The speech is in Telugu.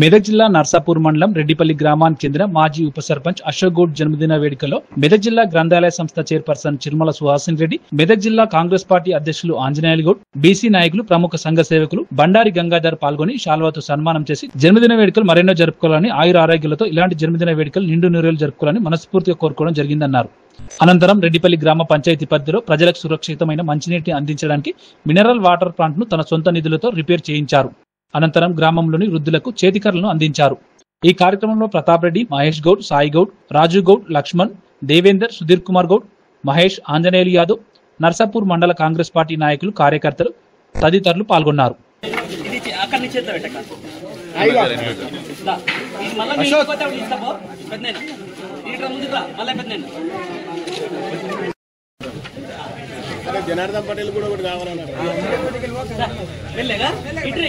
మెదక్ జిల్లా నర్సాపూర్ మండలం రెడ్డిపల్లి గ్రామానికి చెందిన మాజీ ఉప సర్పంచ్ అశోక్ గౌడ్ జన్మదిన వేడుకలో మెదక్ జిల్లా గ్రంథాలయ సంస్థ చైర్పర్సన్ చిర్మల సుహాసిన్ రెడ్డి, మెదక్ జిల్లా కాంగ్రెస్ పార్టీ అధ్యక్షులు ఆంజనేయులు గౌడ్, బీసీ నాయకులు, ప్రముఖ సంఘ సేవకులు బండారి గంగాధర్ పాల్గొని శాల్వాతో సన్మానం చేసి జన్మదిన వేడుకలు మరెన్నో జరుపుకోవాలని, ఆయుర ఆరోగ్యాలతో ఇలాంటి జన్మదిన వేడుకలు నిండు నూరేళ్లు జరుపుకోవాలని మనస్ఫూర్తిగా కోరుకోవడం జరిగిందన్నారు. అనంతరం రెడ్డిపల్లి గ్రామ పంచాయతీ పరిధిలో ప్రజలకు సురక్షితమైన మంచినీటిని అందించడానికి మినరల్ వాటర్ ప్లాంట్ ను తన సొంత నిధులతో రిపేర్ చేయించారు. అనంతరం గ్రామంలోని వృద్ధులకు చేతికర్రలను అందించారు. ఈ కార్యక్రమంలో ప్రతాప్ రెడ్డి, మహేష్ గౌడ్, సాయి గౌడ్, రాజు గౌడ్, లక్ష్మణ్, దేవేందర్, సుధీర్ కుమార్ గౌడ్, మహేష్, ఆంజనేయులు యాదవ్, నర్సాపూర్ మండల కాంగ్రెస్ పార్టీ నాయకులు, కార్యకర్తలు తదితరులు పాల్గొన్నారు. జనార్దన్ పటేల్ కూడా ఒకటి కావాలన్నారు. ఇక్కడ